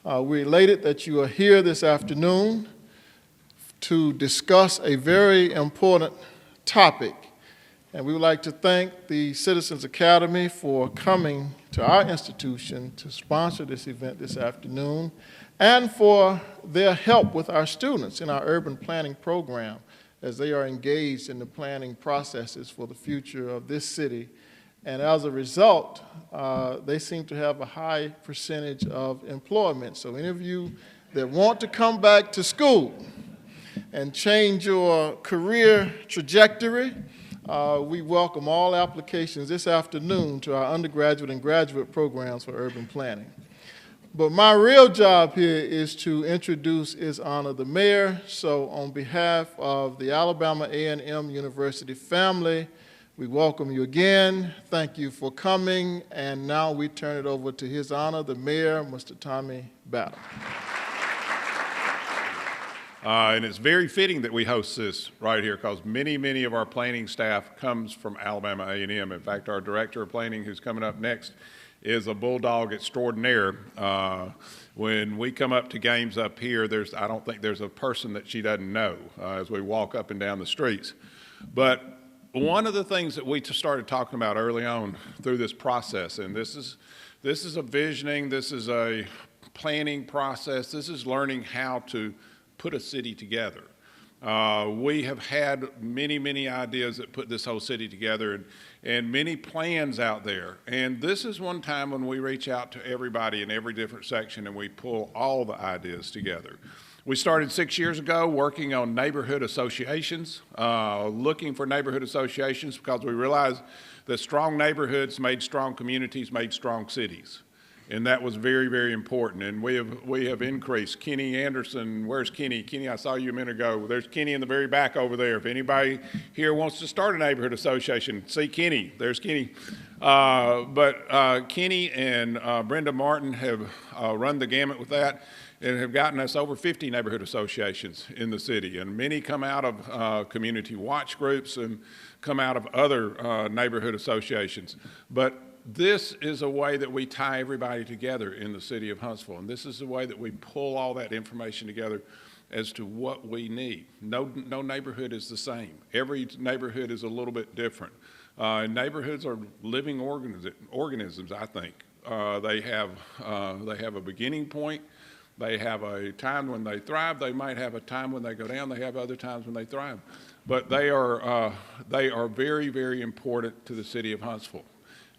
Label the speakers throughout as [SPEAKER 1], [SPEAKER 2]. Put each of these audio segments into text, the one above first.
[SPEAKER 1] We're elated that you are here this afternoon to discuss a very important topic. And we would like to thank the Citizens Academy for coming to our institution to sponsor this event this afternoon and for their help with our students in our urban planning program as they are engaged in the planning processes for the future of this city. And as a result, they seem to have a high percentage of employment. So any of you that want to come back to school and change your career trajectory, we welcome all applications this afternoon to our undergraduate and graduate programs for urban planning. But my real job here is to introduce His Honor the Mayor. So on behalf of the Alabama A&M University family, we welcome you again. Thank you for coming. And now we turn it over to His Honor the Mayor, Mr. Tommy Battle.
[SPEAKER 2] And it's very fitting that we host this right here because many of our planning staff comes from Alabama A&M. In fact, our director of planning, who's coming up next, is a bulldog extraordinaire. When we come up to games up here, I don't think there's a person that she doesn't know as we walk up and down the streets. But one of the things that we started talking about early on through this process, and this is a visioning, this is a planning process, this is learning how to put a city together. We have had many ideas that put this whole city together and many plans out there. And this is one time when we reach out to everybody in every different section and we pull all the ideas together. We started 6 years ago working on neighborhood associations, looking for neighborhood associations because we realized that strong neighborhoods made strong communities, made strong cities. And that was very important. And we have increased. Kenny Anderson, where's Kenny? Kenny, I saw you a minute ago. There's Kenny in the very back over there. If anybody here wants to start a neighborhood association, see Kenny. There's Kenny. But Kenny and Brenda Martin have run the gamut with that and have gotten us over 50 neighborhood associations in the city. And many come out of community watch groups and come out of other neighborhood associations. But this is a way that we tie everybody together in the city of Huntsville, and this is the way that we pull all that information together as to what we need. No neighborhood is the same. Every neighborhood is a little bit different. Neighborhoods are living organisms, I think. They have a beginning point. They have a time when they thrive. They might have a time when they go down. They have other times when they thrive. But they are very important to the city of Huntsville.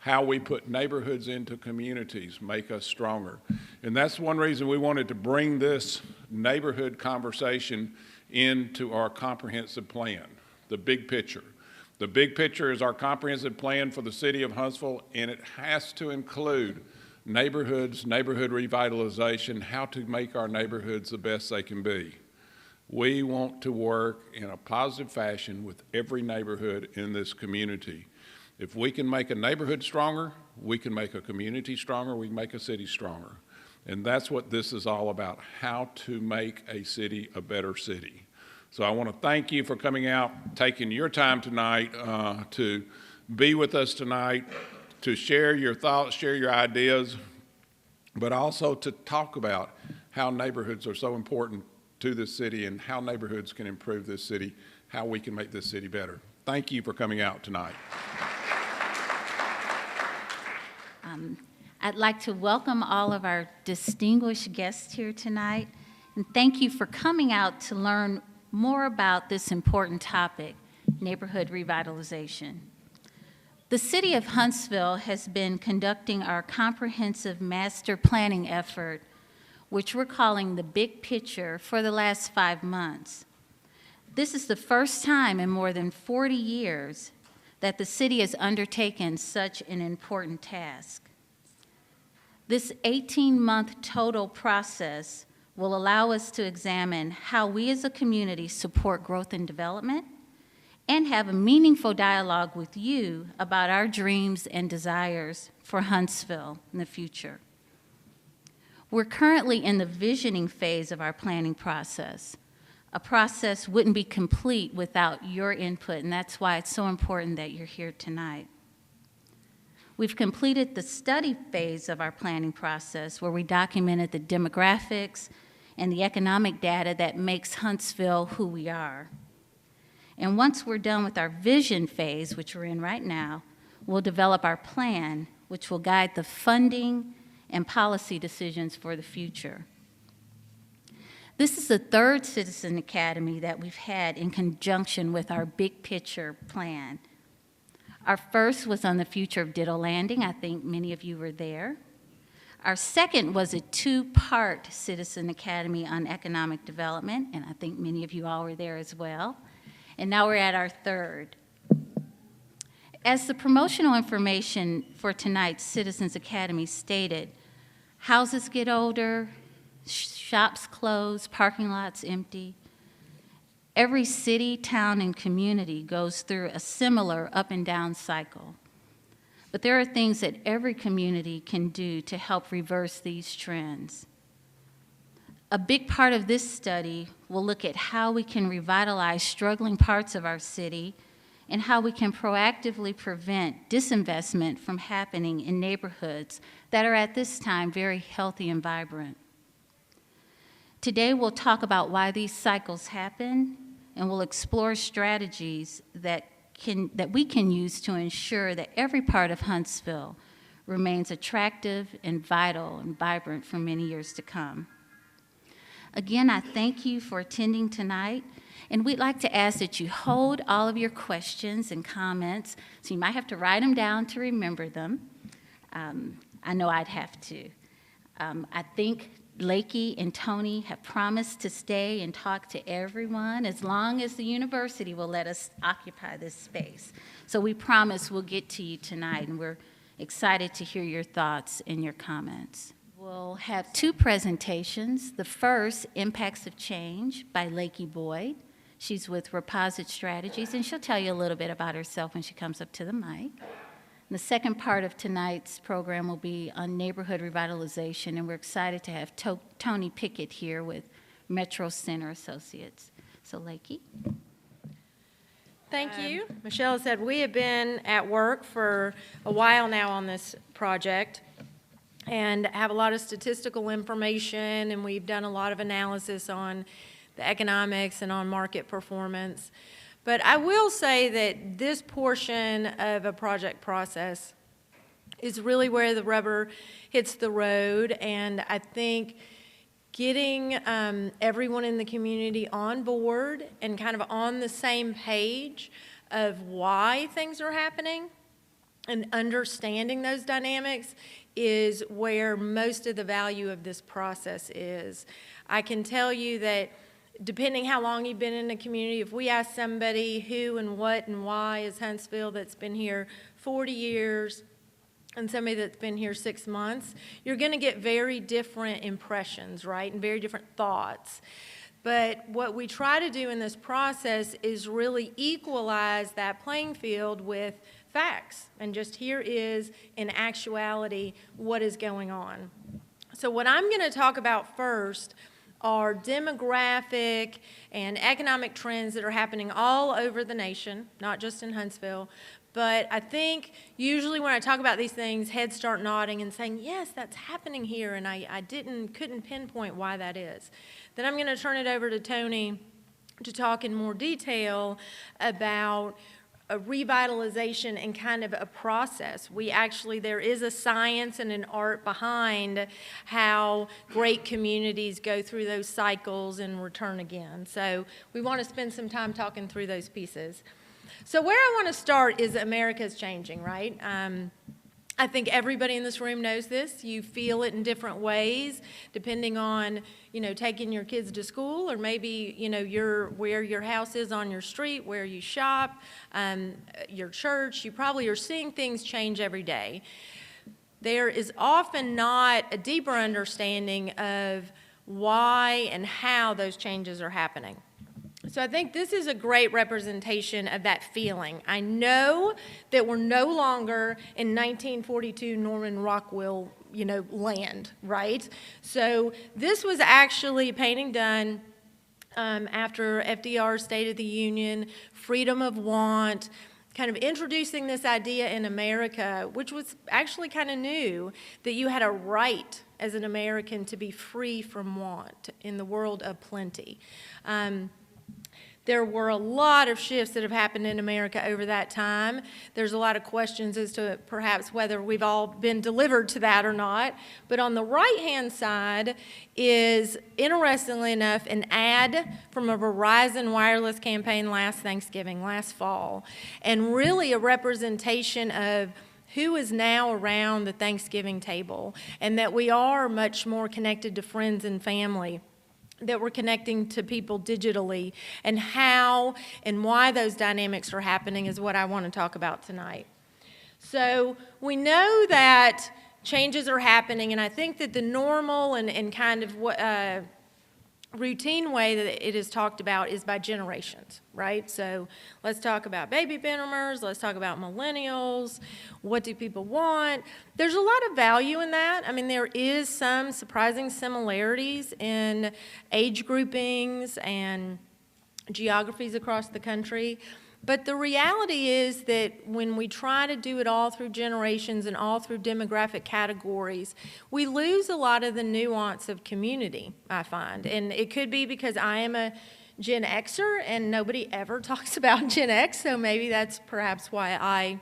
[SPEAKER 2] How we put neighborhoods into communities make us stronger. And that's one reason we wanted to bring this neighborhood conversation into our comprehensive plan, the big picture. The big picture is our comprehensive plan for the city of Huntsville, and it has to include neighborhoods, neighborhood revitalization, how to make our neighborhoods the best they can be. We want to work in a positive fashion with every neighborhood in this community. If we can make a neighborhood stronger, we can make a community stronger, we can make a city stronger. And that's what this is all about, how to make a city a better city. So I want to thank you for coming out, taking your time tonight to be with us tonight, to share your thoughts, share your ideas, but also to talk about how neighborhoods are so important to this city and how neighborhoods can improve this city, how we can make this city better. Thank you for coming out tonight.
[SPEAKER 3] I'd like to welcome all of our distinguished guests here tonight, and thank you for coming out to learn more about this important topic, neighborhood revitalization. The City of Huntsville has been conducting our comprehensive master planning effort, which we're calling the Big Picture, for the last 5 months. This is the first time in more than 40 years that the city has undertaken such an important task. This 18-month total process will allow us to examine how we as a community support growth and development and have a meaningful dialogue with you about our dreams and desires for Huntsville in the future. We're currently in the visioning phase of our planning process. A process wouldn't be complete without your input, and that's why it's so important that you're here tonight. We've completed the study phase of our planning process where we documented the demographics and the economic data that makes Huntsville who we are. And once we're done with our vision phase, which we're in right now, we'll develop our plan, which will guide the funding and policy decisions for the future. This is the third Citizen Academy that we've had in conjunction with our big picture plan. Our first was on the future of Ditto Landing. I think many of you were there. Our second was a two-part Citizen Academy on economic development, and I think many of you all were there as well. And now we're at our third. As the promotional information for tonight's Citizens Academy stated, houses get older, shops close, parking lots empty. Every city, town, and community goes through a similar up and down cycle. But there are things that every community can do to help reverse these trends. A big part of this study will look at how we can revitalize struggling parts of our city and how we can proactively prevent disinvestment from happening in neighborhoods that are at this time very healthy and vibrant. Today we'll talk about why these cycles happen, and we'll explore strategies that we can use to ensure that every part of Huntsville remains attractive and vital and vibrant for many years to come. Again, I thank you for attending tonight, and we'd like to ask that you hold all of your questions and comments, so you might have to write them down to remember them. I know I'd have to. I think Lakey and Tony have promised to stay and talk to everyone as long as the university will let us occupy this space. So we promise we'll get to you tonight, and we're excited to hear your thoughts and your comments. We'll have two presentations. The first, Impacts of Change by Lakey Boyd. She's with Reposit Strategies, and she'll tell you a little bit about herself when she comes up to the mic. And the second part of tonight's program will be on neighborhood revitalization, and we're excited to have Tony Pickett here with Metro Center Associates. So, Lakey.
[SPEAKER 4] Thank you. Michelle said we have been at work for a while now on this project and have a lot of statistical information, and we've done a lot of analysis on the economics and on market performance. But I will say that this portion of a project process is really where the rubber hits the road, and I think getting everyone in the community on board and kind of on the same page of why things are happening and understanding those dynamics is where most of the value of this process is. I can tell you that depending how long you've been in the community, if we ask somebody who and what and why is Huntsville that's been here 40 years and somebody that's been here 6 months, you're going to get very different impressions, right, and very different thoughts. But what we try to do in this process is really equalize that playing field with facts, and just here is, in actuality, what is going on. So what I'm going to talk about first are demographic and economic trends that are happening all over the nation, not just in Huntsville. But I think usually when I talk about these things, heads start nodding and saying, yes, that's happening here, and I couldn't pinpoint why that is. Then I'm going to turn it over to Tony to talk in more detail about a revitalization and kind of a process. There is a science and an art behind how great communities go through those cycles and return again. So we want to spend some time talking through those pieces. So where I want to start is America's changing, right? I think everybody in this room knows this. You feel it in different ways, depending on, taking your kids to school, or maybe, where your house is on your street, where you shop, your church. You probably are seeing things change every day. There is often not a deeper understanding of why and how those changes are happening. So I think this is a great representation of that feeling. I know that we're no longer in 1942 Norman Rockwell, land, right? So this was actually a painting done after FDR's State of the Union, freedom of want. kind of introducing this idea in America, which was actually kind of new, that you had a right as an American to be free from want in the world of plenty. There were a lot of shifts that have happened in America over that time. There's a lot of questions as to perhaps whether we've all been delivered to that or not. But on the right-hand side is, interestingly enough, an ad from a Verizon wireless campaign last Thanksgiving, last fall, and really a representation of who is now around the Thanksgiving table, and that we are much more connected to friends and family, that we're connecting to people digitally, and how and why those dynamics are happening is what I want to talk about tonight. So we know that changes are happening, and I think that the normal and kind of routine way that it is talked about is by generations, right? So let's talk about baby boomers, let's talk about millennials, what do people want? There's a lot of value in that. I mean, there is some surprising similarities in age groupings and geographies across the country. But the reality is that when we try to do it all through generations and all through demographic categories, we lose a lot of the nuance of community, I find. And it could be because I am a Gen Xer and nobody ever talks about Gen X, so maybe that's perhaps why I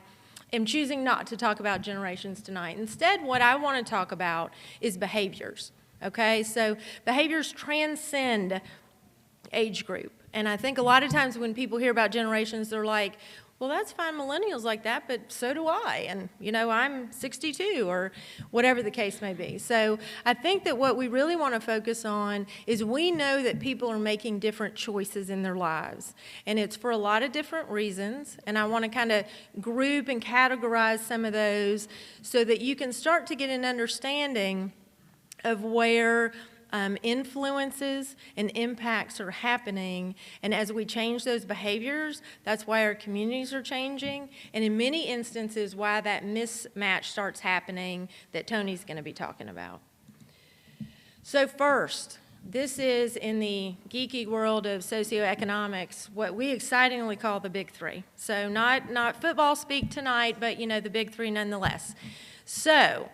[SPEAKER 4] am choosing not to talk about generations tonight. Instead, what I want to talk about is behaviors, okay? So behaviors transcend age group. And I think a lot of times when people hear about generations, they're like, well, that's fine, millennials like that, but so do I. And, you know, I'm 62 or whatever the case may be. So I think that what we really want to focus on is we know that people are making different choices in their lives. And it's for a lot of different reasons. And I want to kind of group and categorize some of those so that you can start to get an understanding of where influences and impacts are happening, and as we change those behaviors, that's why our communities are changing, and in many instances why that mismatch starts happening that Tony's going to be talking about. So first, this is in the geeky world of socioeconomics, what we excitingly call the big three. So not football speak tonight, but you know, the big three nonetheless. So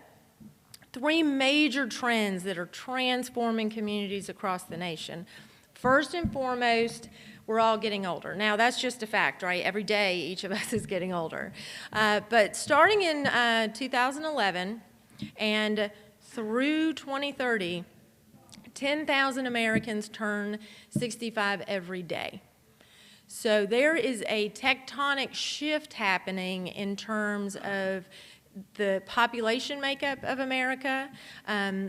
[SPEAKER 4] three major trends that are transforming communities across the nation. First and foremost, we're all getting older. Now, that's just a fact, right? Every day, each of us is getting older. But starting in 2011 and through 2030, 10,000 Americans turn 65 every day. So there is a tectonic shift happening in terms of the population makeup of America.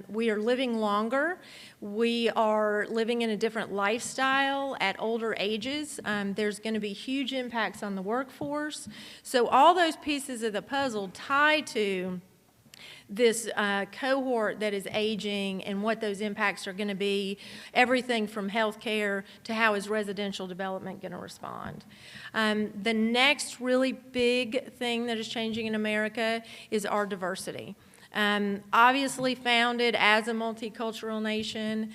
[SPEAKER 4] We are living longer. We are living in a different lifestyle at older ages. There's going to be huge impacts on the workforce. So all those pieces of the puzzle tie to this cohort that is aging and what those impacts are going to be, everything from healthcare to how is residential development going to respond. The next really big thing that is changing in America is our diversity. Obviously founded as a multicultural nation,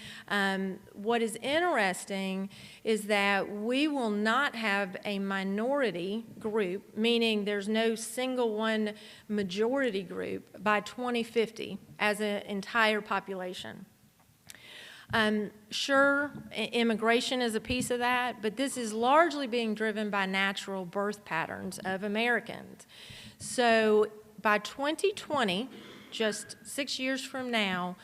[SPEAKER 4] what is interesting is that we will not have a minority group, meaning there's no single one majority group by 2050 as an entire population. Sure, immigration is a piece of that, but this is largely being driven by natural birth patterns of Americans. So by 2020, just 6 years from now,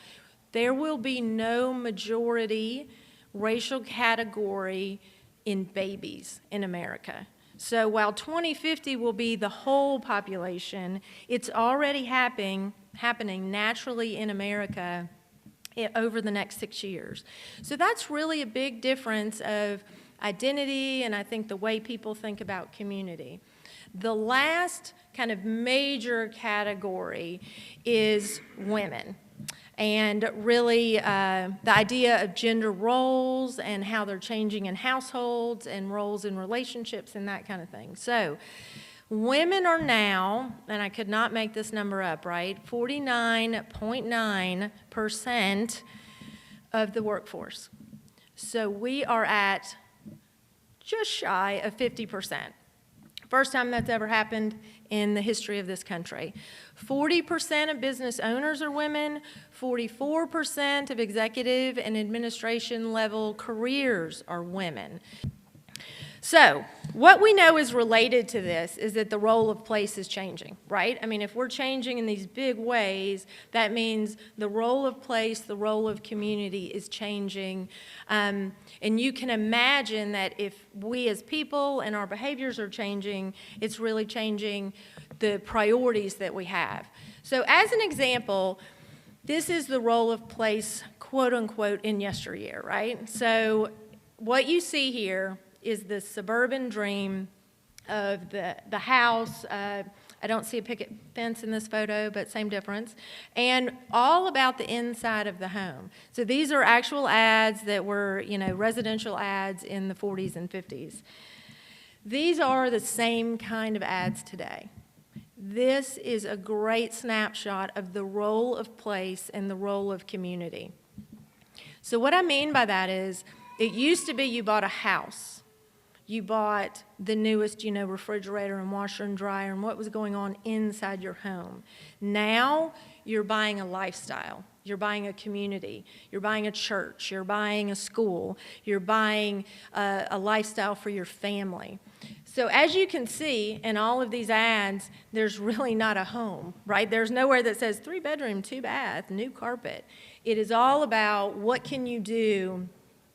[SPEAKER 4] there will be no majority racial category in babies in America. So while 2050 will be the whole population, it's already happening naturally in America over the next 6 years. So that's really a big difference of identity and I think the way people think about community. The last kind of major category is women. And really the idea of gender roles and how they're changing in households and roles in relationships and that kind of thing. So women are now, and I could not make this number up, right, 49.9% of the workforce. So we are at just shy of 50%. First time that's ever happened in the history of this country. 40% of business owners are women, 44% of executive and administration level careers are women. So, what we know is related to this is that the role of place is changing, right? I mean, if we're changing in these big ways, that means the role of place, the role of community is changing. And you can imagine that if we as people and our behaviors are changing, it's really changing the priorities that we have. So, as an example, this is the role of place, quote unquote, in yesteryear, right? So, what you see here is the suburban dream of the house. I don't see a picket fence in this photo, but same difference. And all about the inside of the home. So these are actual ads that were, residential ads in the 40s and 50s. These are the same kind of ads today. This is a great snapshot of the role of place and the role of community. So what I mean by that is, it used to be you bought a house. You bought the newest, refrigerator and washer and dryer and what was going on inside your home. Now, you're buying a lifestyle. You're buying a community. You're buying a church. You're buying a school. You're buying a lifestyle for your family. So as you can see in all of these ads, there's really not a home, right? There's nowhere that says 3-bedroom, 2-bath, new carpet. It is all about what can you do.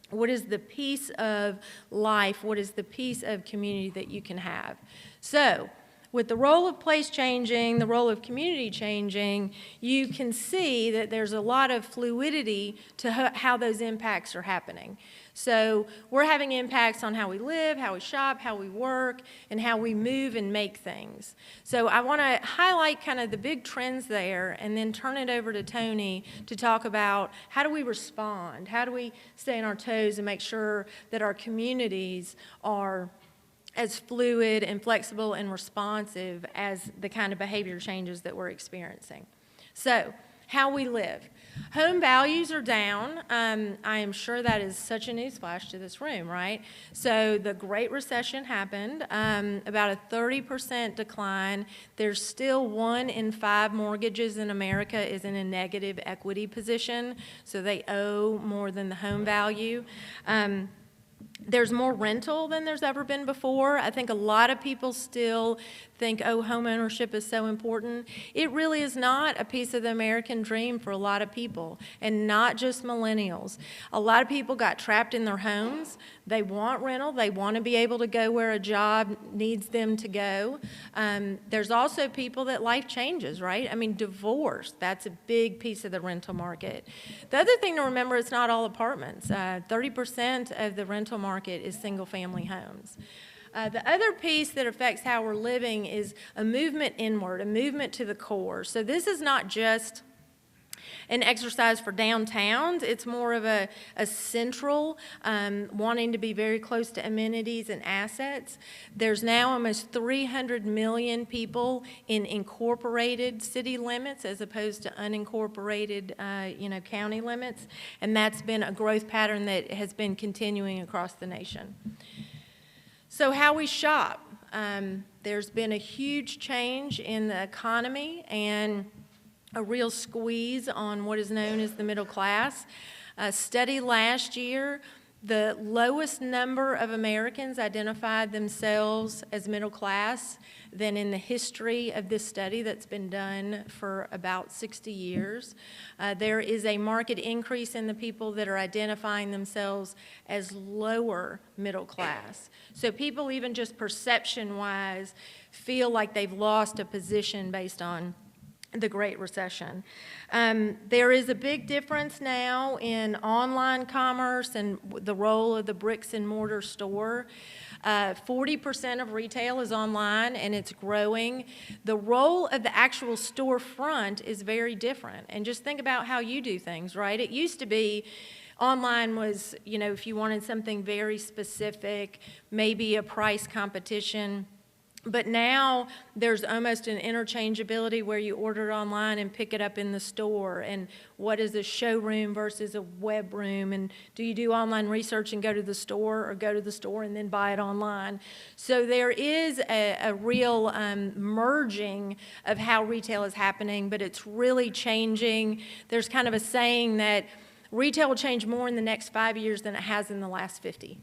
[SPEAKER 4] What is the piece of life? What is the piece of community that you can have? So, with the role of place changing, the role of community changing, you can see that there's a lot of fluidity to how those impacts are happening. So, we're having impacts on how we live, how we shop, how we work, and how we move and make things. So, I want to highlight kind of the big trends there and then turn it over to Tony to talk about how do we respond? How do we stay on our toes and make sure that our communities are as fluid and flexible and responsive as the kind of behavior changes that we're experiencing. So, how we live. Home values are down. I am sure that is such a newsflash to this room, right? So the Great Recession happened, about a 30% decline. There's still 1 in 5 mortgages in America is in a negative equity position, so they owe more than the home value. There's more rental than there's ever been before. I think a lot of people still think, oh, home ownership is so important. It really is not a piece of the American dream for a lot of people, and not just millennials. A lot of people got trapped in their homes. They want rental. They want to be able to go where a job needs them to go. There's also people that life changes, right? I mean, divorce, that's a big piece of the rental market. The other thing to remember, it's not all apartments. 30% of the rental market is single-family homes. The other piece that affects how we're living is a movement inward, a movement to the core. So this is not just an exercise for downtowns. It's more of a central, wanting to be very close to amenities and assets. There's now almost 300 million people in incorporated city limits as opposed to unincorporated, county limits. And that's been a growth pattern that has been continuing across the nation. So how we shop. There's been a huge change in the economy and a real squeeze on what is known as the middle class. A study last year, the lowest number of Americans identified themselves as middle class than in the history of this study that's been done for about 60 years. There is a marked increase in the people that are identifying themselves as lower middle class. So people, even just perception-wise, feel like they've lost a position based on the Great Recession. There is a big difference now in online commerce and the role of the bricks and mortar store. 40% of retail is online and it's growing. The role of the actual storefront is very different. And just think about how you do things, right? It used to be online was, if you wanted something very specific, maybe a price competition, But now there's almost an interchangeability where you order it online and pick it up in the store. And what is a showroom versus a web room? And do you do online research and go to the store, or go to the store and then buy it online? So there is a real merging of how retail is happening, but it's really changing. There's kind of a saying that retail will change more in the next 5 years than it has in the last 50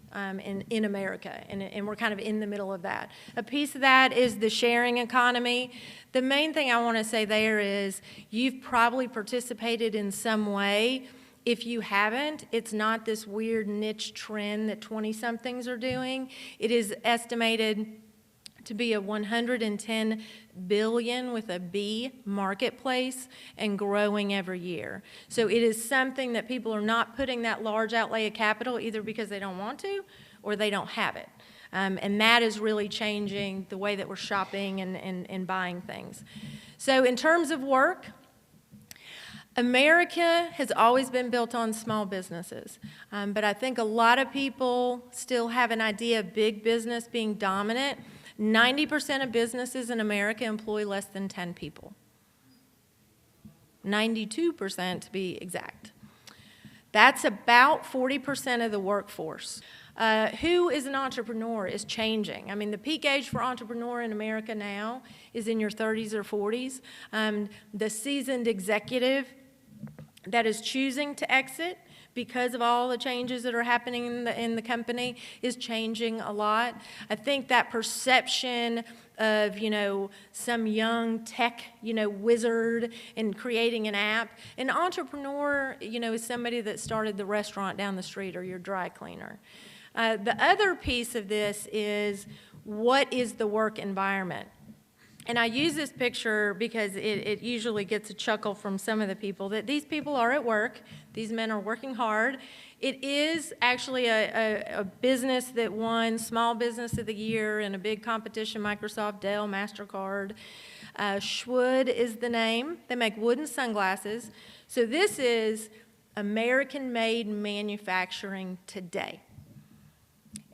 [SPEAKER 4] in America, and we're kind of in the middle of that. A piece of that is the sharing economy. The main thing I want to say there is you've probably participated in some way. If you haven't, it's not this weird niche trend that 20-somethings are doing. It is estimated to be a $110 billion with a B marketplace and growing every year. So it is something that people are not putting that large outlay of capital either because they don't want to or they don't have it. And that is really changing the way that we're shopping and buying things. So in terms of work, America has always been built on small businesses, but I think a lot of people still have an idea of big business being dominant. 90% of businesses in America employ less than 10 people. 92% to be exact. That's about 40% of the workforce. Who is an entrepreneur is changing. I mean, the peak age for entrepreneur in America now is in your 30s or 40s. The seasoned executive that is choosing to exit because of all the changes that are happening in the company is changing a lot. I think that perception of, some young tech, wizard and creating an app. An entrepreneur, is somebody that started the restaurant down the street or your dry cleaner. The other piece of this is, what is the work environment? And I use this picture because it usually gets a chuckle from some of the people, that these people are at work. These men are working hard. It is actually a business that won Small Business of the Year in a big competition, Microsoft, Dell, MasterCard. Schwood is the name. They make wooden sunglasses. So this is American-made manufacturing today.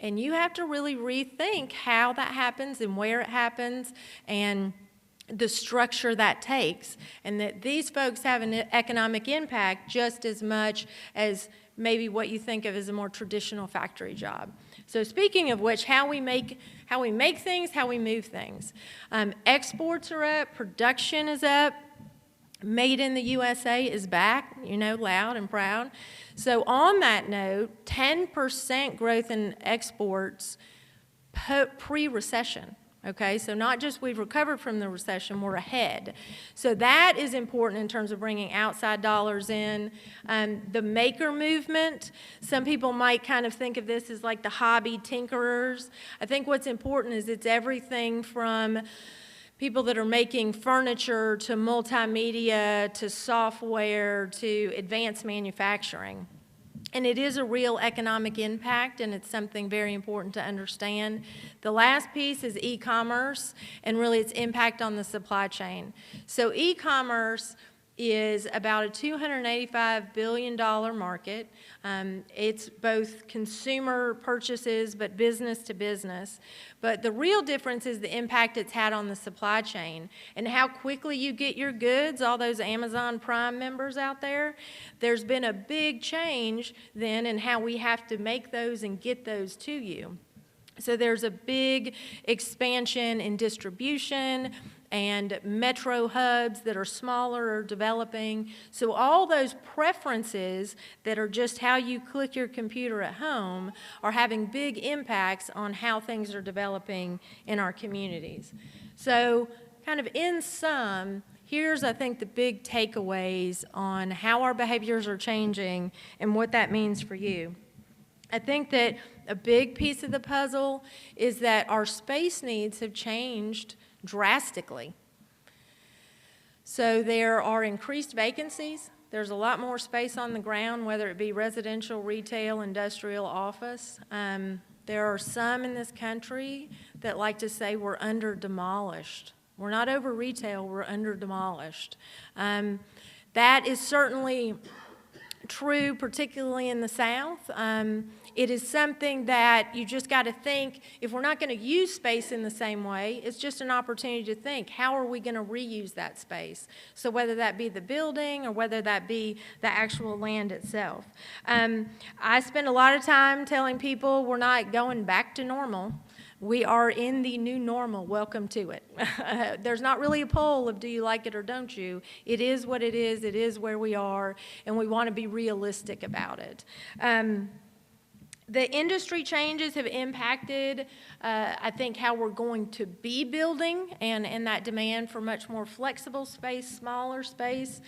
[SPEAKER 4] And you have to really rethink how that happens and where it happens and the structure that takes, and that these folks have an economic impact just as much as maybe what you think of as a more traditional factory job. So speaking of which, how we make things, how we move things. Exports are up, production is up. Made in the USA is back, loud and proud. So on that note, 10% growth in exports pre-recession, okay? So not just we've recovered from the recession, we're ahead. So that is important in terms of bringing outside dollars in. The maker movement, some people might kind of think of this as like the hobby tinkerers. I think what's important is it's everything from people that are making furniture to multimedia to software to advanced manufacturing. And it is a real economic impact, and it's something very important to understand. The last piece is e-commerce and really its impact on the supply chain. So e-commerce is about a $285 billion market. It's both consumer purchases, but business to business. But the real difference is the impact it's had on the supply chain and how quickly you get your goods, all those Amazon Prime members out there. There's been a big change then in how we have to make those and get those to you. So there's a big expansion in distribution, and metro hubs that are smaller are developing. So all those preferences that are just how you click your computer at home are having big impacts on how things are developing in our communities. So kind of in sum, here's, I think, the big takeaways on how our behaviors are changing and what that means for you. I think that a big piece of the puzzle is that our space needs have changed drastically. So there are increased vacancies. There's a lot more space on the ground, whether it be residential, retail, industrial, office. There are some in this country that like to say we're under demolished. We're not over retail, we're under demolished. That is certainly true, particularly in the South. It is something that you just got to think, if we're not going to use space in the same way, it's just an opportunity to think, how are we going to reuse that space? So whether that be the building or whether that be the actual land itself. I spend a lot of time telling people we're not going back to normal. We are in the new normal. Welcome to it. There's not really a poll of do you like it or don't you. It is what it is. It is where we are, and we want to be realistic about it. The industry changes have impacted, I think, how we're going to be building and that demand for much more flexible space, smaller space.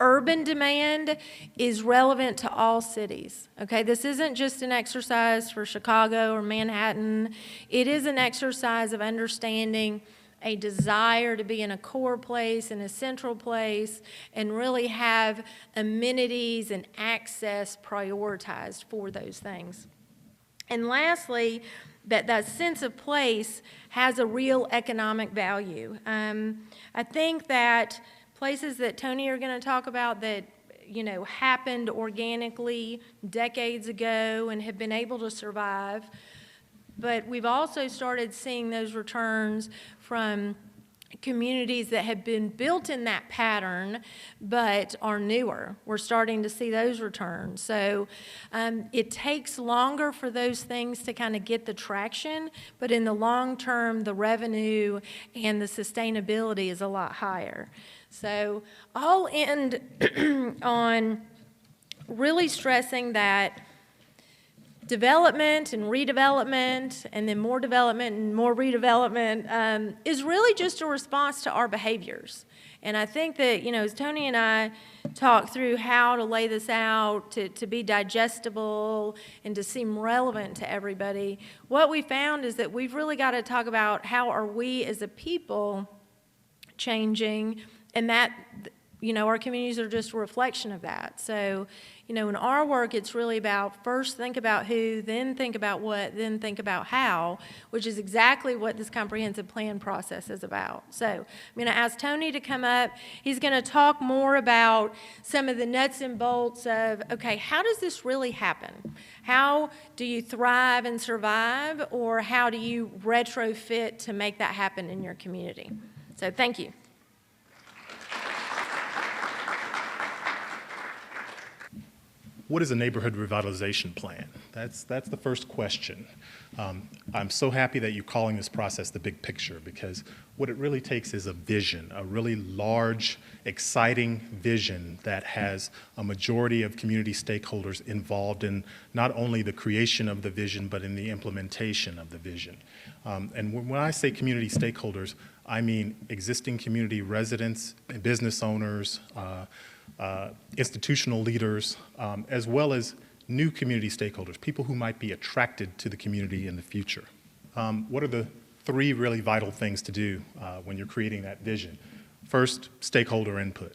[SPEAKER 4] Urban demand is relevant to all cities, okay? This isn't just an exercise for Chicago or Manhattan. It is an exercise of understanding a desire to be in a core place, in a central place, and really have amenities and access prioritized for those things. And lastly, that sense of place has a real economic value. I think that places that Tony are going to talk about that, you know, happened organically decades ago and have been able to survive, but we've also started seeing those returns from communities that have been built in that pattern but are newer. We're starting to see those returns. So it takes longer for those things to kind of get the traction, but in the long term, the revenue and the sustainability is a lot higher. So I'll end on really stressing that development and redevelopment, and then more development and more redevelopment is really just a response to our behaviors. And I think that, you know, as Tony and I talked through how to lay this out to be digestible and to seem relevant to everybody, what we found is that we've really got to talk about how are we as a people changing, and that, you know, our communities are just a reflection of that. So, you know, in our work, it's really about first think about who, then think about what, then think about how, which is exactly what this comprehensive plan process is about. So I'm going to ask Tony to come up. He's going to talk more about some of the nuts and bolts of, okay, how does this really happen? How do you thrive and survive, or how do you retrofit to make that happen in your community? So thank you.
[SPEAKER 5] What is a neighborhood revitalization plan? That's the first question. I'm so happy that you're calling this process the big picture, because what it really takes is a vision, a really large, exciting vision that has a majority of community stakeholders involved in not only the creation of the vision, but in the implementation of the vision. And when I say community stakeholders, I mean existing community residents, business owners, institutional leaders, as well as new community stakeholders, people who might be attracted to the community in the future. What are the three really vital things to do when you're creating that vision? First, stakeholder input.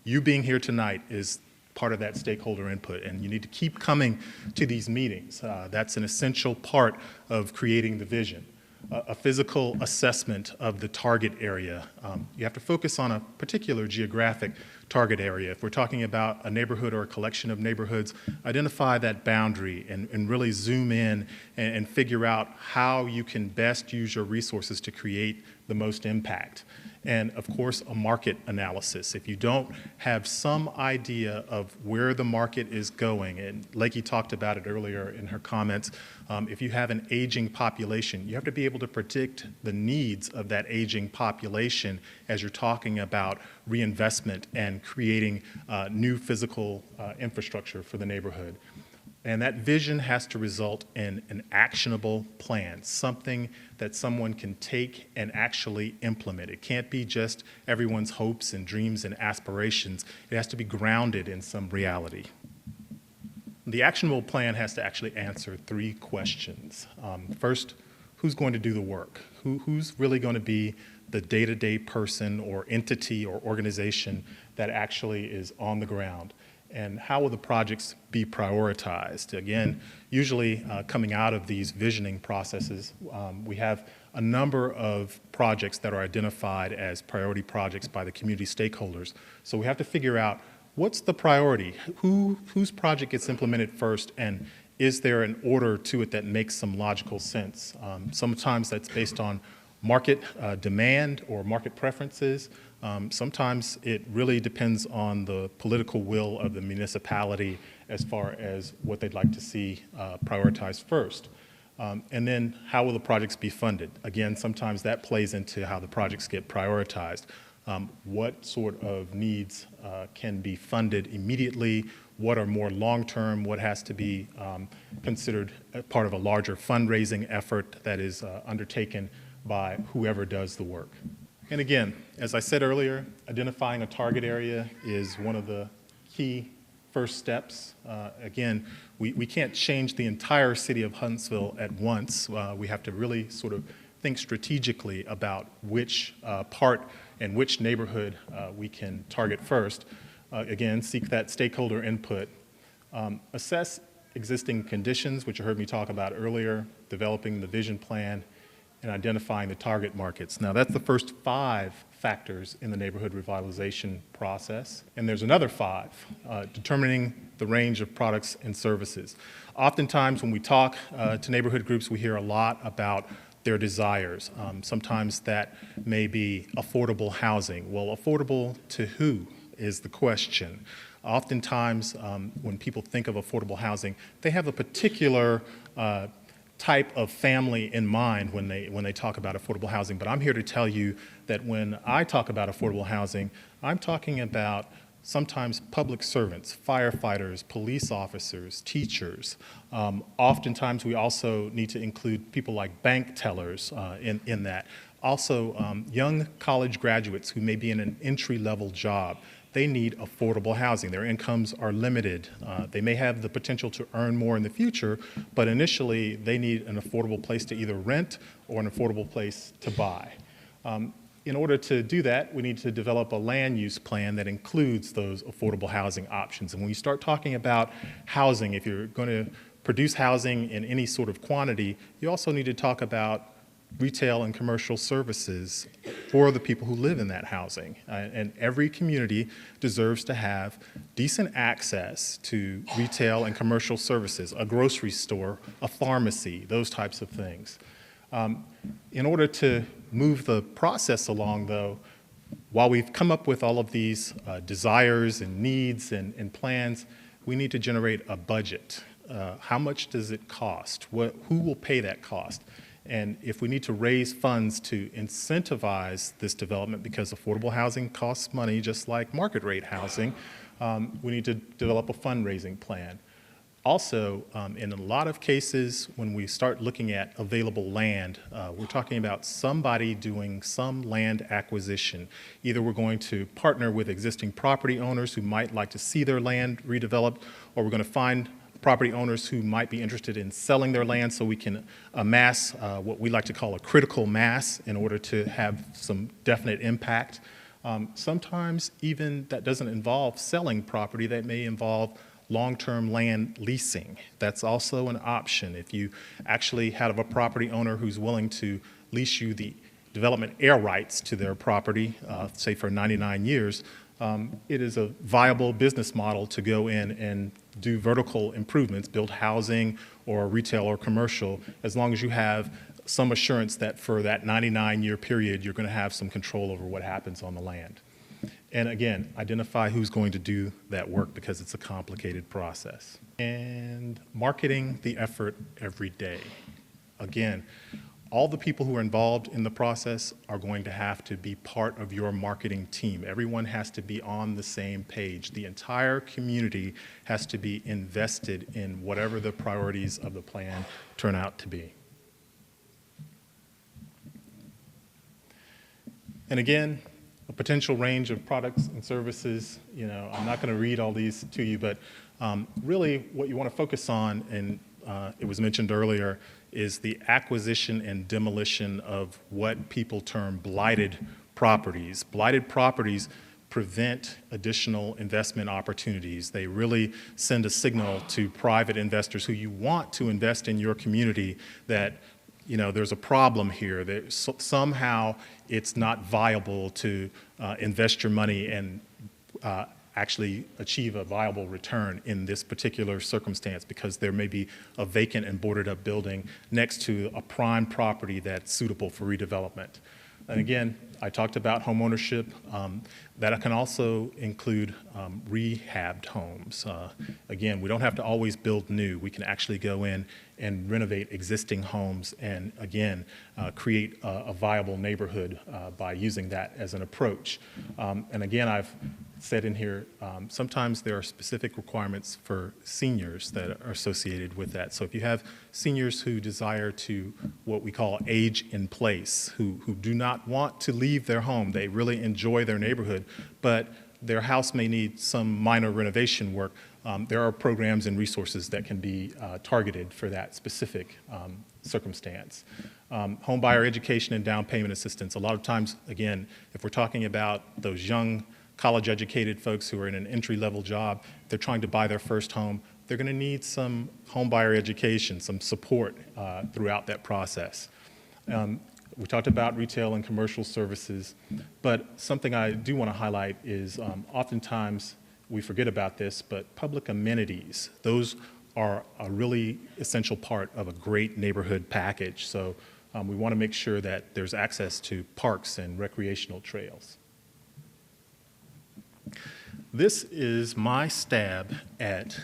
[SPEAKER 5] You being here tonight is part of that stakeholder input, and you need to keep coming to these meetings. That's an essential part of creating the vision. A physical assessment of the target area. You have to focus on a particular geographic target area. If we're talking about a neighborhood or a collection of neighborhoods, identify that boundary and really zoom in and figure out how you can best use your resources to create the most impact. And of course, a market analysis. If you don't have some idea of where the market is going, and Lakey talked about it earlier in her comments, if you have an aging population, you have to be able to predict the needs of that aging population as you're talking about reinvestment and creating new physical infrastructure for the neighborhood. And that vision has to result in an actionable plan, something that someone can take and actually implement. It can't be just everyone's hopes and dreams and aspirations. It has to be grounded in some reality. The actionable plan has to actually answer three questions. First, who's going to do the work? Who's really going to be the day-to-day person or entity or organization that actually is on the ground? And how will the projects be prioritized? Again, usually coming out of these visioning processes, we have a number of projects that are identified as priority projects by the community stakeholders. So we have to figure out what's the priority? Whose project gets implemented first, and is there an order to it that makes some logical sense? Sometimes that's based on market demand or market preferences. Sometimes it really depends on the political will of the municipality as far as what they'd like to see prioritized first. And then how will the projects be funded? Again, sometimes that plays into how the projects get prioritized. What sort of needs can be funded immediately? What are more long-term? What has to be considered part of a larger fundraising effort that is undertaken by whoever does the work? And again, as I said earlier, identifying a target area is one of the key first steps. Again, we can't change the entire city of Huntsville at once. We have to really sort of think strategically about which part and which neighborhood we can target first. Again, seek that stakeholder input. Assess existing conditions, which you heard me talk about earlier, developing the vision plan, and identifying the target markets. Now, that's the first 5 factors in the neighborhood revitalization process. And there's another 5, determining the range of products and services. Oftentimes, when we talk to neighborhood groups, we hear a lot about their desires. Sometimes that may be affordable housing. Well, affordable to who is the question. Oftentimes, when people think of affordable housing, they have a particular type of family in mind when they talk about affordable housing. But I'm here to tell you that when I talk about affordable housing, I'm talking about sometimes public servants, firefighters, police officers, teachers. Oftentimes, we also need to include people like bank tellers in that. Also, young college graduates who may be in an entry-level job. They need affordable housing. Their incomes are limited. They may have the potential to earn more in the future, but initially they need an affordable place to either rent or an affordable place to buy. In order to do that, we need to develop a land use plan that includes those affordable housing options. And when you start talking about housing, if you're going to produce housing in any sort of quantity, you also need to talk about retail and commercial services for the people who live in that housing. And every community deserves to have decent access to retail and commercial services, a grocery store, a pharmacy, those types of things. In order to move the process along, though, while we've come up with all of these desires and needs and plans, we need to generate a budget. How much does it cost? Who will pay that cost? And if we need to raise funds to incentivize this development, because affordable housing costs money just like market rate housing, we need to develop a fundraising plan. Also, in a lot of cases, when we start looking at available land, we're talking about somebody doing some land acquisition. Either we're going to partner with existing property owners who might like to see their land redeveloped, or we're going to find property owners who might be interested in selling their land so we can amass what we like to call a critical mass in order to have some definite impact. Sometimes even that doesn't involve selling property, that may involve long-term land leasing. That's also an option. If you actually have a property owner who's willing to lease you the development air rights to their property, say for 99 years, it is a viable business model to go in and do vertical improvements, build housing or retail or commercial, as long as you have some assurance that for that 99-year period, you're going to have some control over what happens on the land. And again, identify who's going to do that work, because it's a complicated process. And marketing the effort every day. Again, all the people who are involved in the process are going to have to be part of your marketing team. Everyone has to be on the same page. The entire community has to be invested in whatever the priorities of the plan turn out to be. And again, a potential range of products and services. You know, I'm not going to read all these to you, but really what you want to focus on, and it was mentioned earlier, is the acquisition and demolition of what people term blighted properties. Blighted properties prevent additional investment opportunities. They really send a signal to private investors who you want to invest in your community that, you know, there's a problem here, that somehow it's not viable to invest your money and actually achieve a viable return in this particular circumstance, because there may be a vacant and boarded up building next to a prime property that's suitable for redevelopment. And again, I talked about home ownership. That can also include rehabbed homes. Again, we don't have to always build new. We can actually go in and renovate existing homes and, again, create a viable neighborhood by using that as an approach. And again, I've said in here, sometimes there are specific requirements for seniors that are associated with that. So if you have seniors who desire to, what we call age in place, who do not want to leave their home, they really enjoy their neighborhood, but their house may need some minor renovation work, there are programs and resources that can be targeted for that specific circumstance. Home buyer education and down payment assistance. A lot of times, again, if we're talking about those young college-educated folks who are in an entry-level job, they're trying to buy their first home, they're going to need some home buyer education, some support throughout that process. We talked about retail and commercial services, but something I do want to highlight is oftentimes we forget about this, but public amenities, those are a really essential part of a great neighborhood package. So we want to make sure that there's access to parks and recreational trails. This is my stab at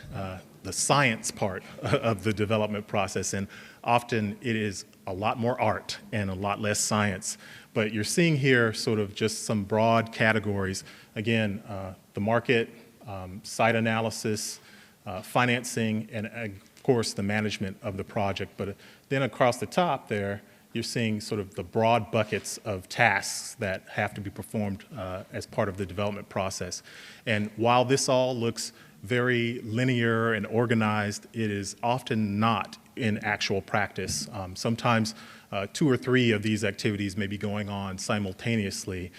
[SPEAKER 5] the science part of the development process, and often it is a lot more art and a lot less science. But you're seeing here sort of just some broad categories. Again, the market, site analysis, financing, and of course the management of the project. But then across the top there, you're seeing sort of the broad buckets of tasks that have to be performed as part of the development process. And while this all looks very linear and organized, it is often not in actual practice. Sometimes 2 or 3 of these activities may be going on simultaneously.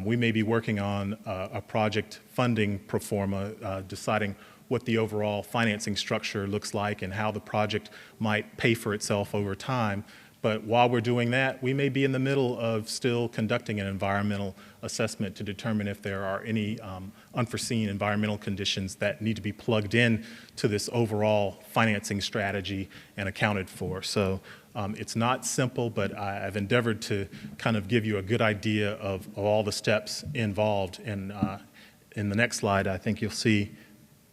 [SPEAKER 5] We may be working on a project funding pro forma, deciding what the overall financing structure looks like and how the project might pay for itself over time. But while we're doing that, we may be in the middle of still conducting an environmental assessment to determine if there are any unforeseen environmental conditions that need to be plugged in to this overall financing strategy and accounted for. So it's not simple, but I've endeavored to kind of give you a good idea of all the steps involved. And in the next slide, I think you'll see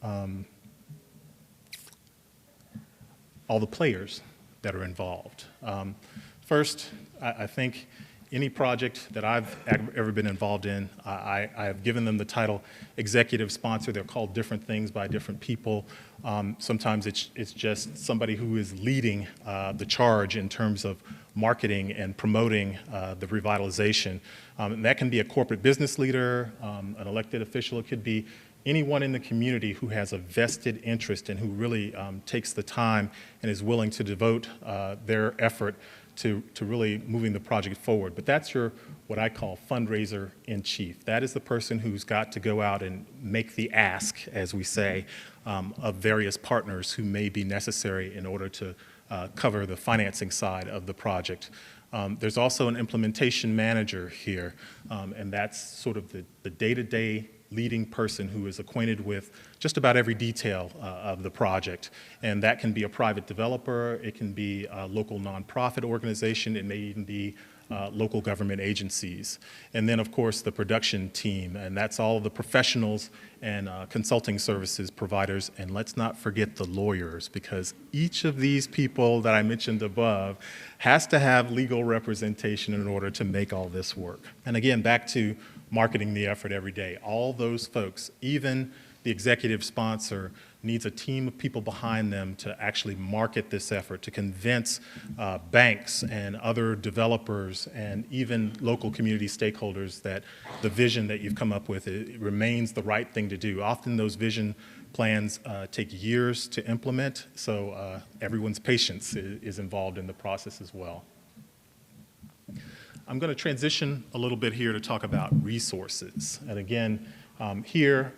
[SPEAKER 5] all the players that are involved. First, I think any project that I've ever been involved in, I have given them the title executive sponsor. They're called different things by different people. Sometimes it's just somebody who is leading the charge in terms of marketing and promoting the revitalization. And that can be a corporate business leader, an elected official. It could be anyone in the community who has a vested interest and who really takes the time and is willing to devote their effort to really moving the project forward. But that's your, what I call, fundraiser in chief. That is the person who's got to go out and make the ask, as we say, of various partners who may be necessary in order to cover the financing side of the project. There's also an implementation manager here, and that's sort of the day-to-day leading person who is acquainted with just about every detail of the project. And that can be a private developer, it can be a local nonprofit organization, it may even be local government agencies. And then, of course, the production team, and that's all the professionals and consulting services providers. And let's not forget the lawyers, because each of these people that I mentioned above has to have legal representation in order to make all this work. And again, back to marketing the effort every day. All those folks, even the executive sponsor, needs a team of people behind them to actually market this effort, to convince banks and other developers and even local community stakeholders that the vision that you've come up with, it remains the right thing to do. Often those vision plans take years to implement, so everyone's patience is involved in the process as well. I'm going to transition a little bit here to talk about resources. And again, here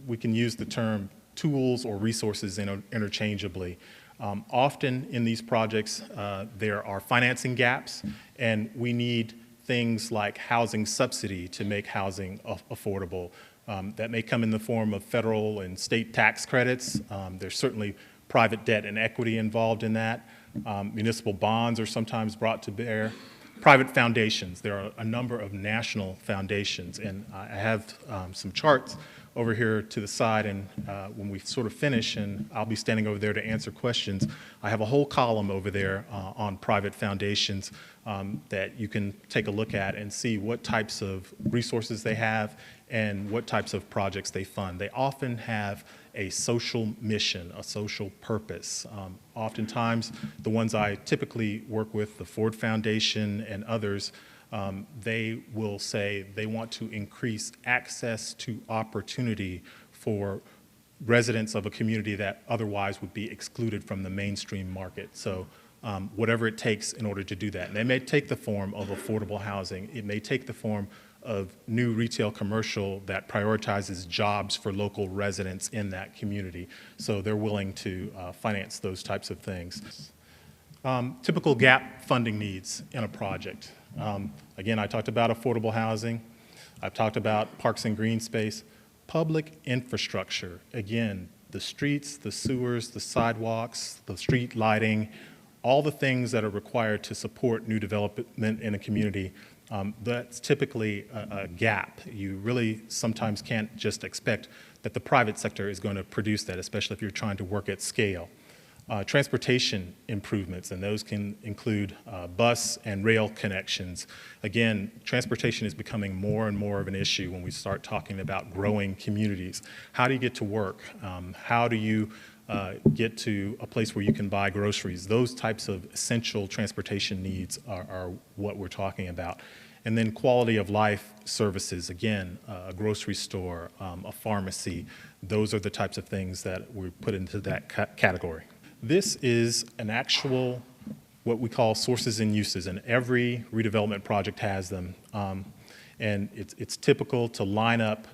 [SPEAKER 5] we can use the term tools or resources interchangeably. Often in these projects, there are financing gaps, and we need things like housing subsidy to make housing affordable. That may come in the form of federal and state tax credits. There's certainly private debt and equity involved in that. Municipal bonds are sometimes brought to bear. Private foundations. There are a number of national foundations, and I have some charts over here to the side, and when we sort of finish, and I'll be standing over there to answer questions, I have a whole column over there on private foundations that you can take a look at and see what types of resources they have and what types of projects they fund. They often have a social mission, a social purpose. Oftentimes, the ones I typically work with, the Ford Foundation and others, they will say they want to increase access to opportunity for residents of a community that otherwise would be excluded from the mainstream market. So whatever it takes in order to do that. And it may take the form of affordable housing. It may take the form of new retail commercial that prioritizes jobs for local residents in that community. So they're willing to finance those types of things. Typical gap funding needs in a project. Again, I talked about affordable housing. I've talked about parks and green space. Public infrastructure, again, the streets, the sewers, the sidewalks, the street lighting, all the things that are required to support new development in a community. That's typically a gap. You really sometimes can't just expect that the private sector is going to produce that, especially if you're trying to work at scale. Transportation improvements, and those can include bus and rail connections. Again, transportation is becoming more and more of an issue when we start talking about growing communities. How do you get to work? How do you get to a place where you can buy groceries? Those types of essential transportation needs are what we're talking about. And then quality of life services, again, a grocery store, a pharmacy, those are the types of things that we put into that category. This is an actual, what we call sources and uses, and every redevelopment project has them. And it's typical to line up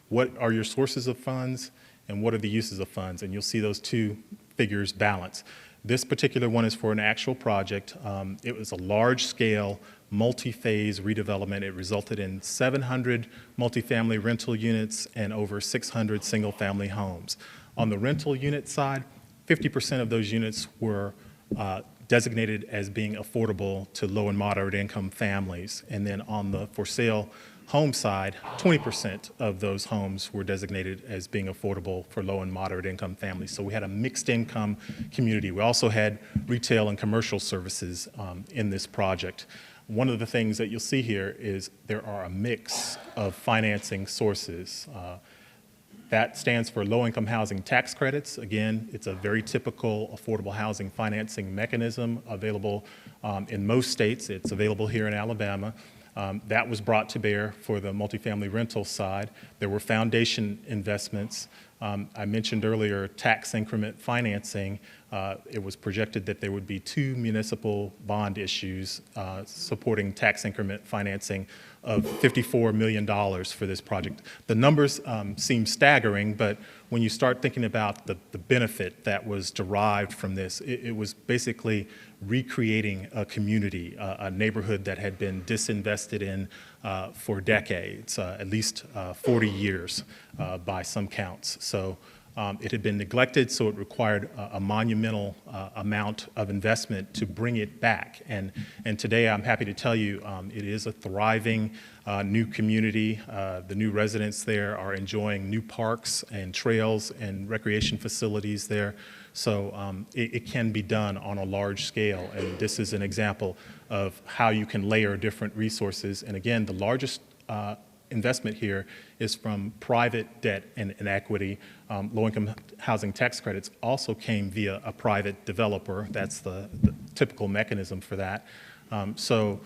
[SPEAKER 5] what are your sources of funds and what are the uses of funds, and you'll see those two figures balance. This particular one is for an actual project. It was a large-scale, multi-phase redevelopment. It resulted in 700 multifamily rental units and over 600 single-family homes. On the rental unit side, 50% of those units were designated as being affordable to low and moderate income families. And then on the for sale home side, 20% of those homes were designated as being affordable for low and moderate income families. So we had a mixed income community. We also had retail and commercial services in this project. One of the things that you'll see here is there are a mix of financing sources. That stands for low-income housing tax credits. Again, it's a very typical affordable housing financing mechanism available in most states. It's available here in Alabama. That was brought to bear for the multifamily rental side. There were foundation investments. I mentioned earlier tax increment financing. It was projected that there would be 2 municipal bond issues supporting tax increment financing of $54 million for this project. The numbers seem staggering, but when you start thinking about the benefit that was derived from this, it was basically recreating a community, a neighborhood that had been disinvested in for decades, at least 40 years by some counts. So it had been neglected, so it required a monumental amount of investment to bring it back. And today I'm happy to tell you it is a thriving new community. The new residents there are enjoying new parks and trails and recreation facilities there. So it can be done on a large scale, and this is an example of how you can layer different resources. And again, the largest investment here is from private debt and equity. Low-income housing tax credits also came via a private developer. That's the typical mechanism for that. So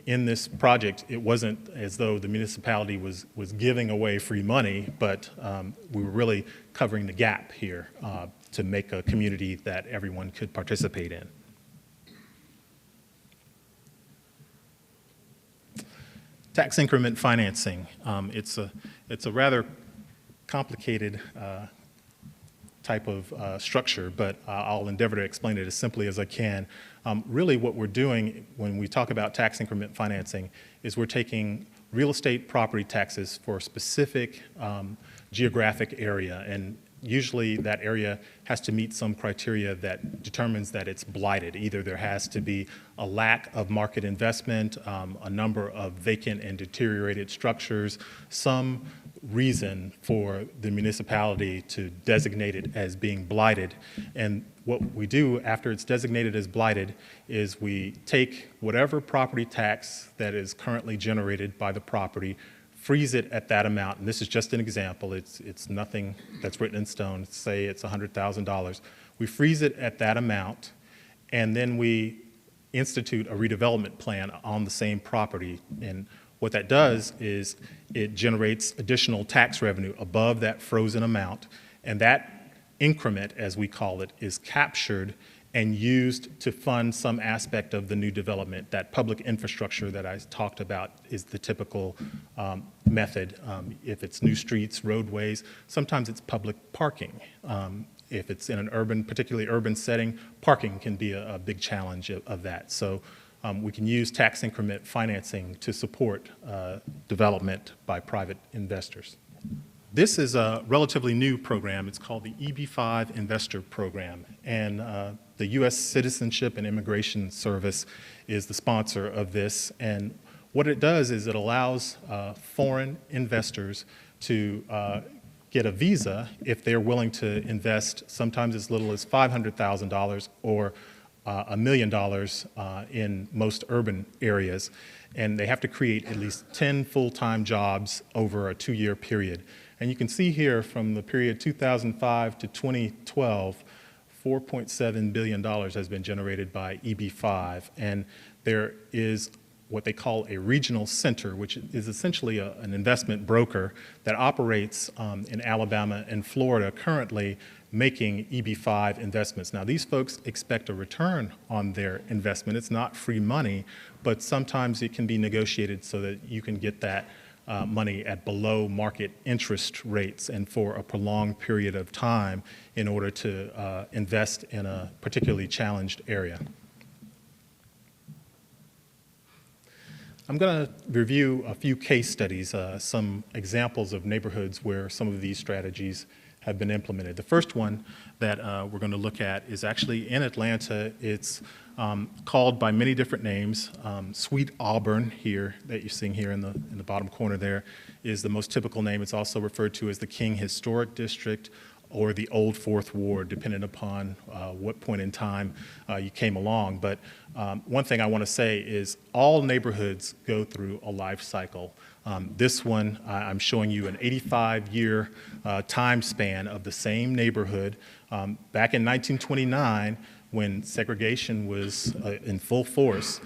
[SPEAKER 5] in this project, it wasn't as though the municipality was giving away free money, but we were really covering the gap here to make a community that everyone could participate in. Tax increment financing. It's a rather complicated type of structure, but I'll endeavor to explain it as simply as I can. Really what we're doing when we talk about tax increment financing is we're taking real estate property taxes for a specific geographic area, and usually that area has to meet some criteria that determines that it's blighted. Either there has to be a lack of market investment, a number of vacant and deteriorated structures, some reason for the municipality to designate it as being blighted. And what we do after it's designated as blighted is we take whatever property tax that is currently generated by the property, freeze it at that amount, and this is just an example, it's nothing that's written in stone, say it's $100,000. We freeze it at that amount, and then we institute a redevelopment plan on the same property. And what that does is it generates additional tax revenue above that frozen amount, and that increment, as we call it, is captured and used to fund some aspect of the new development. That public infrastructure that I talked about is the typical method. If it's new streets, roadways, sometimes it's public parking. If it's in an urban, particularly urban setting, parking can be a big challenge of that. So we can use tax increment financing to support development by private investors. This is a relatively new program. It's called the EB-5 Investor Program, and the U.S. Citizenship and Immigration Service is the sponsor of this. And what it does is it allows foreign investors to get a visa if they're willing to invest sometimes as little as $500,000 or $1 million in most urban areas. And they have to create at least 10 full-time jobs over a 2-year period. And you can see here from the period 2005 to 2012, $4.7 billion has been generated by EB-5. And there is what they call a regional center, which is essentially an investment broker that operates in Alabama and Florida currently, making EB-5 investments. Now, these folks expect a return on their investment. It's not free money, but sometimes it can be negotiated so that you can get that money at below market interest rates and for a prolonged period of time in order to invest in a particularly challenged area. I'm going to review a few case studies, some examples of neighborhoods where some of these strategies have been implemented. The first one that we're going to look at is actually in Atlanta. It's called by many different names. Sweet Auburn here, that you're seeing here in the bottom corner there, is the most typical name. It's also referred to as the King Historic District or the Old Fourth Ward, depending upon what point in time you came along. But one thing I want to say is all neighborhoods go through a life cycle. This one, I'm showing you an 85-year time span of the same neighborhood. Back in 1929, when segregation was in full force,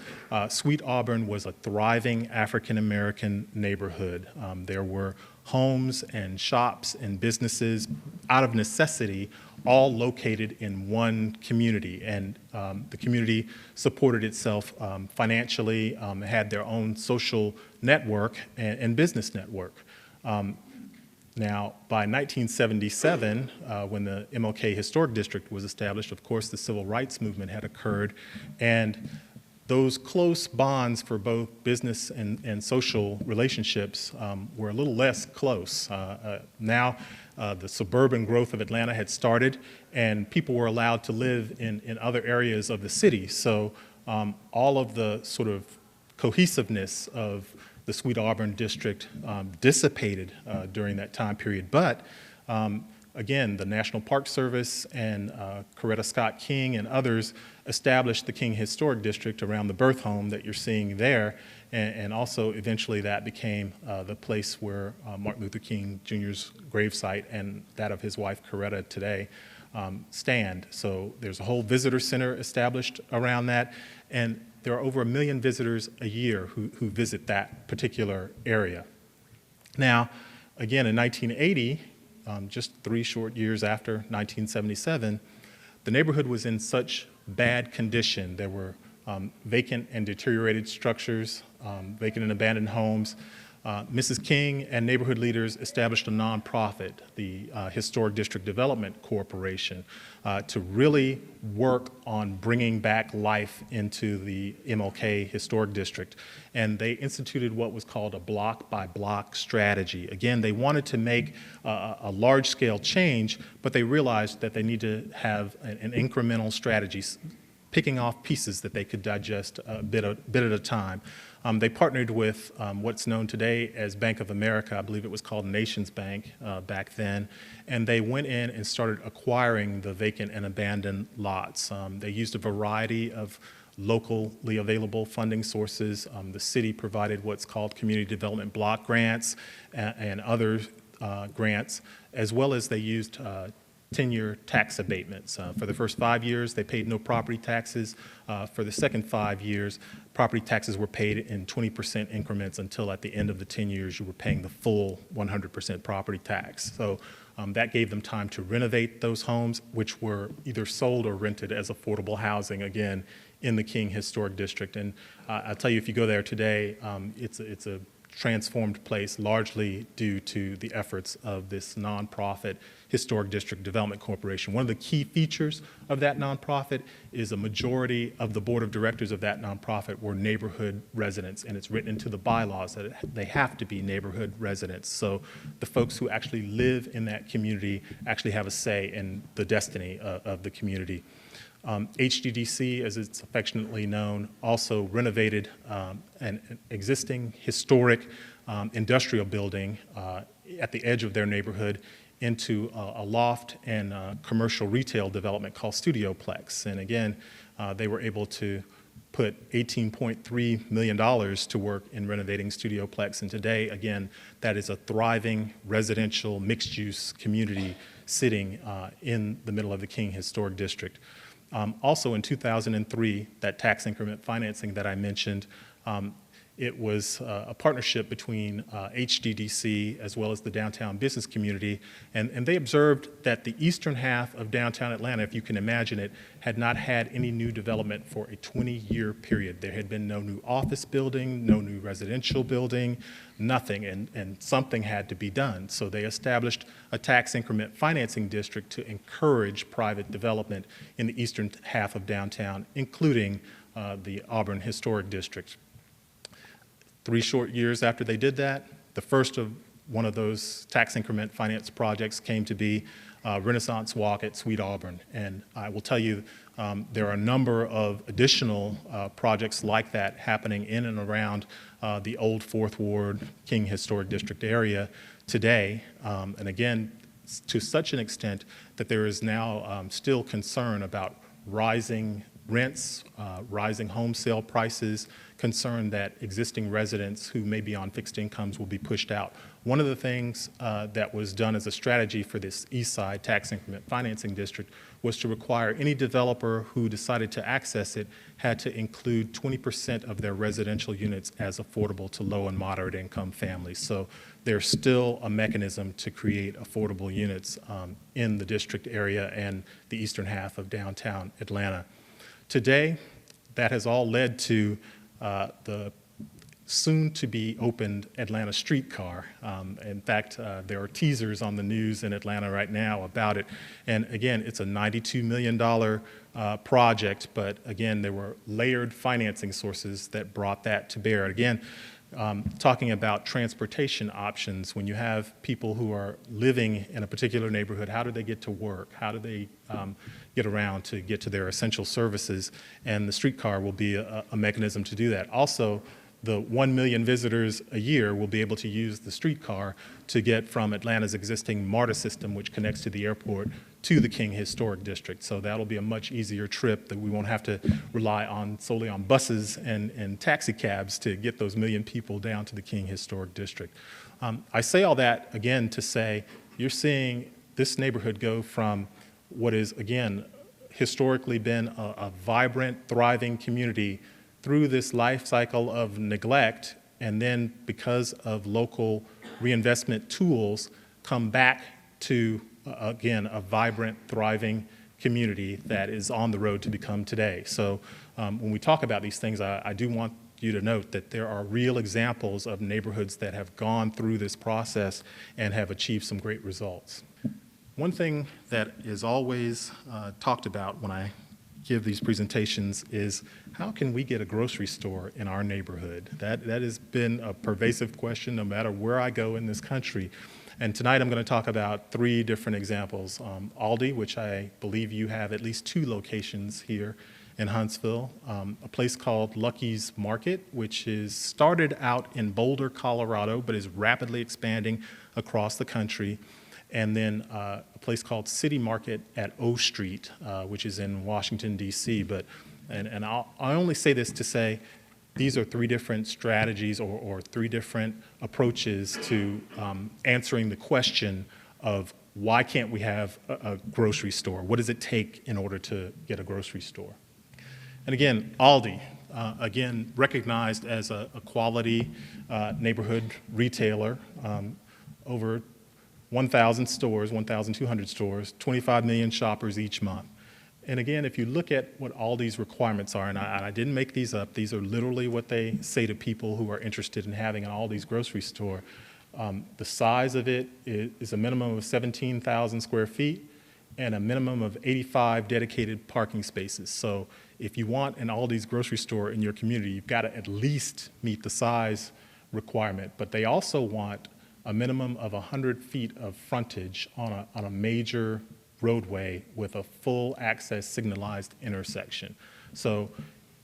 [SPEAKER 5] Sweet Auburn was a thriving African-American neighborhood. There were homes and shops and businesses out of necessity, all located in one community. And the community supported itself financially, had their own social network and business network. Now, by 1977, when the MLK Historic District was established, of course, the Civil Rights Movement had occurred, and those close bonds for both business and social relationships were a little less close. Now, the suburban growth of Atlanta had started, and people were allowed to live in other areas of the city. So all of the sort of cohesiveness of the Sweet Auburn district dissipated during that time period. But again, the National Park Service and Coretta Scott King and others established the King Historic District around the birth home that you're seeing there. And also eventually that became the place where Martin Luther King Jr.'s gravesite and that of his wife Coretta today stand. So there's a whole visitor center established around that. And there are over 1 million visitors a year who visit that particular area. Now, again, in 1980, just 3 short years after 1977, the neighborhood was in such bad condition. There were vacant and deteriorated structures, vacant and abandoned homes. Mrs. King and neighborhood leaders established a nonprofit, the Historic District Development Corporation, to really work on bringing back life into the MLK Historic District. And they instituted what was called a block-by-block strategy. Again, they wanted to make a large-scale change, but they realized that they need to have an incremental strategy, picking off pieces that they could digest a bit at a time. They partnered with what's known today as Bank of America. I believe it was called Nations Bank back then. And they went in and started acquiring the vacant and abandoned lots. They used a variety of locally available funding sources. The city provided what's called community development block grants and other grants, as well as they used 10-year tax abatements. For the first 5 years, they paid no property taxes. For the second 5 years, property taxes were paid in 20% increments until at the end of the 10 years, you were paying the full 100% property tax. So that gave them time to renovate those homes, which were either sold or rented as affordable housing, again, in the King Historic District. And I'll tell you, if you go there today, it's a transformed place largely due to the efforts of this nonprofit Historic District Development Corporation. One of the key features of that nonprofit is a majority of the board of directors of that nonprofit were neighborhood residents, and it's written into the bylaws that they have to be neighborhood residents. So the folks who actually live in that community actually have a say in the destiny of the community. HDDC, as it's affectionately known, also renovated an existing historic industrial building at the edge of their neighborhood into a loft and commercial retail development called Studioplex. And again, they were able to put $18.3 million to work in renovating Studioplex. And today, again, that is a thriving residential mixed-use community sitting in the middle of the King Historic District. Also in 2003, that tax increment financing that I mentioned, it was a partnership between HDDC as well as the downtown business community, and they observed that the eastern half of downtown Atlanta, if you can imagine it, had not had any new development for a 20-year period. There had been no new office building, no new residential building, nothing, and something had to be done. So they established a tax increment financing district to encourage private development in the eastern half of downtown, including the Auburn Historic District. 3 short years after they did that, the first of one of those tax increment finance projects came to be Renaissance Walk at Sweet Auburn. And I will tell you, there are a number of additional projects like that happening in and around the old Fourth Ward, King Historic District area today. And again, to such an extent that there is now still concern about rising rents, rising home sale prices, concern that existing residents who may be on fixed incomes will be pushed out. One of the things that was done as a strategy for this East Side Tax Increment Financing District was to require any developer who decided to access it had to include 20% of their residential units as affordable to low and moderate income families. So there's still a mechanism to create affordable units in the district area and the eastern half of downtown Atlanta. Today, that has all led to the soon-to-be opened Atlanta streetcar. In fact, there are teasers on the news in Atlanta right now about it. And again, it's a $92 million project, but again, there were layered financing sources that brought that to bear. Again, talking about transportation options, when you have people who are living in a particular neighborhood, how do they get to work? How do they get around to get to their essential services? And the streetcar will be a mechanism to do that. Also, the 1 million visitors a year will be able to use the streetcar to get from Atlanta's existing MARTA system, which connects to the airport, to the King Historic District. So that'll be a much easier trip that we won't have to rely solely on buses and taxi cabs to get those 1 million people down to the King Historic District. I say all that, again, to say you're seeing this neighborhood go from what is, again, historically been a vibrant, thriving community through this life cycle of neglect, and then because of local reinvestment tools, come back to, again, a vibrant, thriving community that is on the road to become today. So when we talk about these things, I do want you to note that there are real examples of neighborhoods that have gone through this process and have achieved some great results. One thing that is always talked about when I give these presentations is how can we get a grocery store in our neighborhood? That has been a pervasive question no matter where I go in this country. And tonight I'm going to talk about 3 different examples. ALDI, which I believe you have at least 2 locations here in Huntsville. A place called Lakey's Market, which is started out in Boulder, Colorado, but is rapidly expanding across the country. And then a place called City Market at O Street, which is in Washington, D.C. I only say this to say these are 3 different strategies or 3 different approaches to answering the question of why can't we have a grocery store? What does it take in order to get a grocery store? And again, ALDI, again, recognized as a quality neighborhood retailer, over 1,000 stores, 1,200 stores, 25 million shoppers each month. And again, if you look at what ALDI's requirements are, and I didn't make these up, these are literally what they say to people who are interested in having an ALDI's grocery store. The size of it is a minimum of 17,000 square feet and a minimum of 85 dedicated parking spaces. So if you want an ALDI's grocery store in your community, you've got to at least meet the size requirement. But they also want a minimum of 100 feet of frontage on a major roadway with a full access signalized intersection. So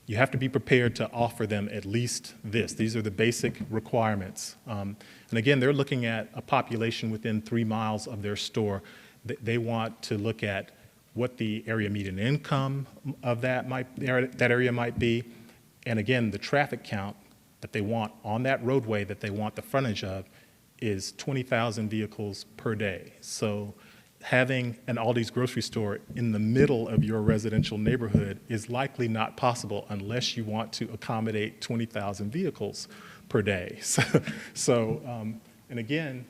[SPEAKER 5] you have to be prepared to offer them at least this. These are the basic requirements. And again, they're looking at a population within 3 miles of their store. They want to look at what the area median income of that area might be. And again, the traffic count that they want on that roadway that they want the frontage of is 20,000 vehicles per day. So having an ALDI's grocery store in the middle of your residential neighborhood is likely not possible unless you want to accommodate 20,000 vehicles per day. And again,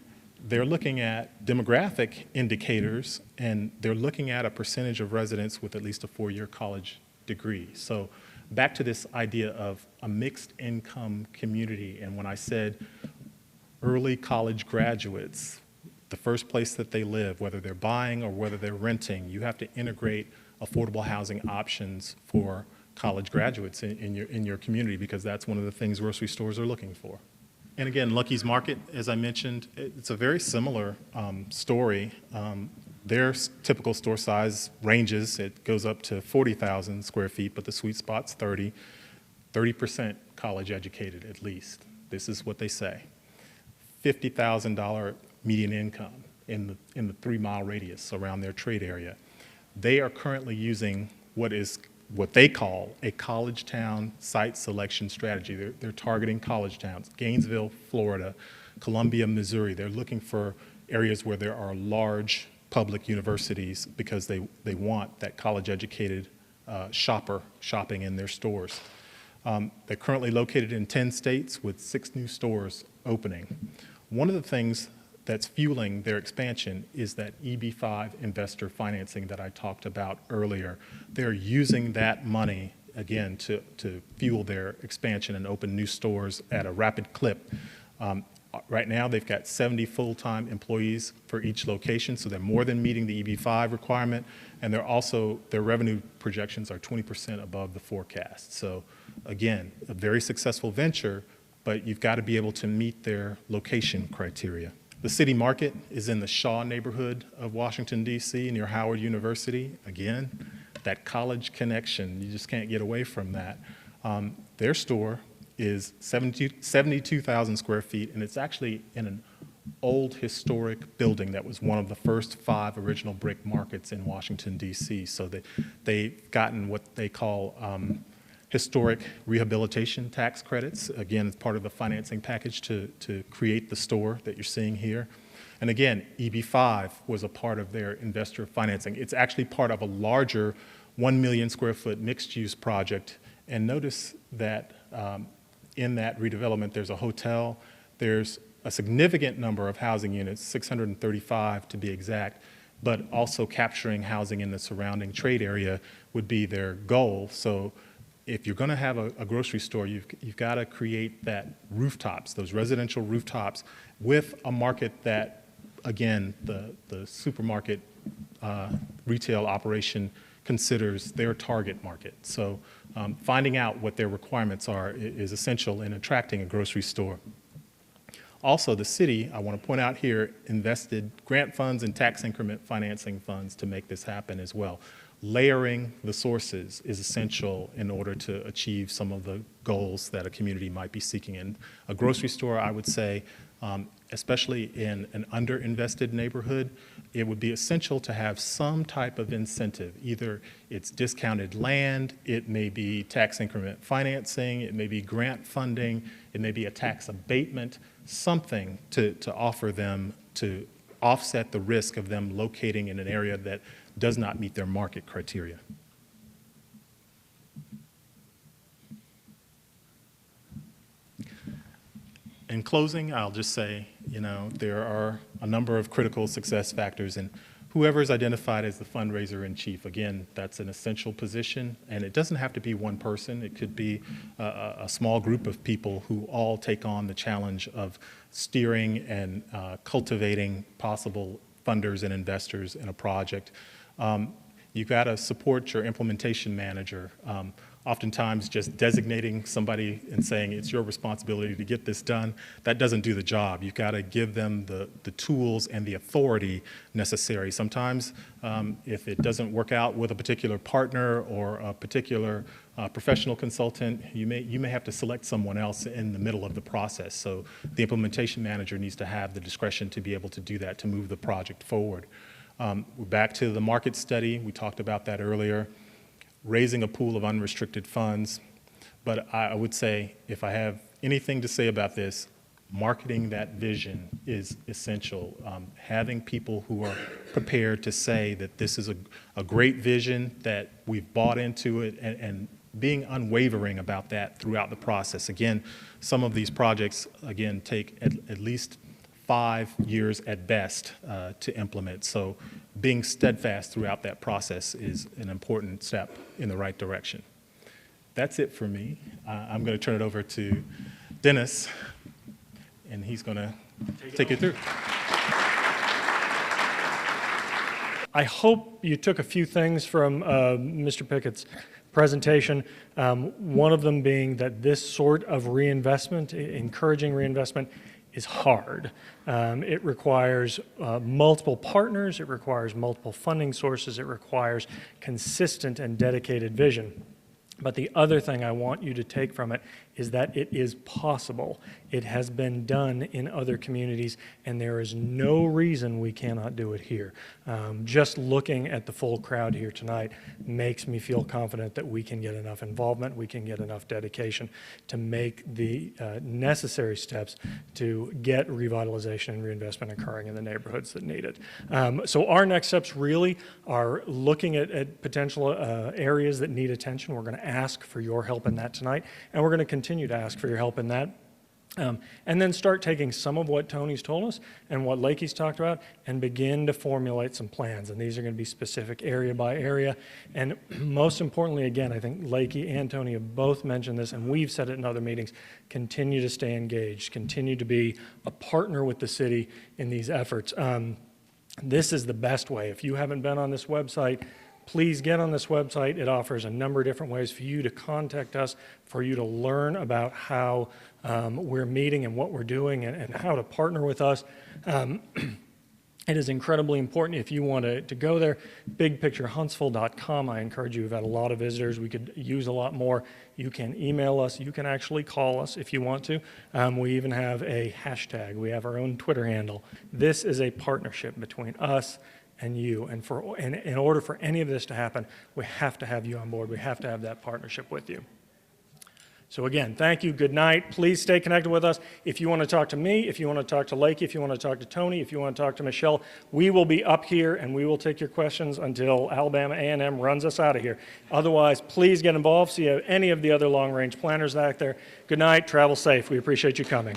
[SPEAKER 5] they're looking at demographic indicators, and they're looking at a percentage of residents with at least a 4-year college degree. So back to this idea of a mixed income community, and when I said early college graduates, the first place that they live, whether they're buying or whether they're renting, you have to integrate affordable housing options for college graduates in your community, because that's one of the things grocery stores are looking for. And again, Lakey's Market, as I mentioned, it's a very similar story. Their typical store size ranges. It goes up to 40,000 square feet, but the sweet spot's 30% college educated at least. This is what they say. $50,000 median income in the 3-mile radius around their trade area. They are currently using what they call a college town site selection strategy. They're targeting college towns. Gainesville, Florida, Columbia, Missouri. They're looking for areas where there are large public universities because they want that college-educated shopper shopping in their stores. They're currently located in 10 states with 6 new stores opening. One of the things that's fueling their expansion is that EB-5 investor financing that I talked about earlier. They're using that money, again, to fuel their expansion and open new stores at a rapid clip. Right now, they've got 70 full-time employees for each location, so they're more than meeting the EB-5 requirement, and their revenue projections are 20% above the forecast. So again, a very successful venture, but you've got to be able to meet their location criteria. The City Market is in the Shaw neighborhood of Washington, D.C., near Howard University. Again, that college connection, you just can't get away from that. Their store is 72,000 square feet, and it's actually in an old historic building that was one of the first 5 original brick markets in Washington, D.C. So they've gotten what they call historic rehabilitation tax credits. Again, it's part of the financing package to create the store that you're seeing here. And again, EB-5 was a part of their investor financing. It's actually part of a larger 1 million square foot mixed use project. And notice that in that redevelopment, there's a hotel, there's a significant number of housing units, 635 to be exact, but also capturing housing in the surrounding trade area would be their goal. So if you're going to have a grocery store, you've got to create that rooftops, those residential rooftops, with a market that, again, the supermarket retail operation considers their target market. So finding out what their requirements are is essential in attracting a grocery store. Also, the city, I want to point out here, invested grant funds and tax increment financing funds to make this happen as well. Layering the sources is essential in order to achieve some of the goals that a community might be seeking. In a grocery store, I would say, especially in an underinvested neighborhood, it would be essential to have some type of incentive. Either it's discounted land, it may be tax increment financing, it may be grant funding, it may be a tax abatement, something to offer them to offset the risk of them locating in an area that does not meet their market criteria. In closing, I'll just say, there are a number of critical success factors, and whoever is identified as the fundraiser in chief, again, that's an essential position, and it doesn't have to be one person. It could be a small group of people who all take on the challenge of steering and cultivating possible funders and investors in a project. You've got to support your implementation manager. Oftentimes just designating somebody and saying it's your responsibility to get this done, that doesn't do the job. You've got to give them the tools and the authority necessary. Sometimes if it doesn't work out with a particular partner or a particular professional consultant, you may have to select someone else in the middle of the process. So the implementation manager needs to have the discretion to be able to do that, to move the project forward. We're back to the market study. We talked about that earlier. Raising a pool of unrestricted funds. But I would say, if I have anything to say about this, marketing that vision is essential. Having people who are prepared to say that this is a great vision, that we've bought into it, and being unwavering about that throughout the process. Again, some of these projects, again, take at least 5 years at best to implement. So being steadfast throughout that process is an important step in the right direction. That's it for me. I'm going to turn it over to Dennis, and he's going to take it through.
[SPEAKER 6] I hope you took a few things from Mr. Pickett's presentation, one of them being that this sort of reinvestment, encouraging reinvestment, is hard. It requires multiple partners, it requires multiple funding sources, it requires consistent and dedicated vision. But the other thing I want you to take from it is that it is possible. It has been done in other communities, and there is no reason we cannot do it here. Just looking at the full crowd here tonight makes me feel confident that we can get enough involvement, we can get enough dedication to make the necessary steps to get revitalization and reinvestment occurring in the neighborhoods that need it. So our next steps really are looking at potential areas that need attention. We're going to ask for your help in that tonight, and we're going to continue to ask for your help in that. And then start taking some of what Tony's told us and what Lakey's talked about and begin to formulate some plans. And these are going to be specific area by area. And most importantly, again, I think Lakey and Tony have both mentioned this, and we've said it in other meetings, continue to stay engaged, continue to be a partner with the city in these efforts. This is the best way. If you haven't been on this website, please get on this website. It offers a number of different ways for you to contact us, for you to learn about how we're meeting and what we're doing and how to partner with us. It is incredibly important if you want to go there. Bigpicturehuntsville.com. I encourage you. We've had a lot of visitors. We could use a lot more. You can email us. You can actually call us if you want to. We even have a hashtag. We have our own Twitter handle. This is a partnership between us and you. And in order for any of this to happen, we have to have you on board. We have to have that partnership with you. So again, thank you. Good night. Please stay connected with us. If you want to talk to me, if you want to talk to Lakey, if you want to talk to Tony, if you want to talk to Michelle, we will be up here and we will take your questions until Alabama A&M runs us out of here. Otherwise, please get involved. See any of the other long-range planners out there. Good night. Travel safe. We appreciate you coming.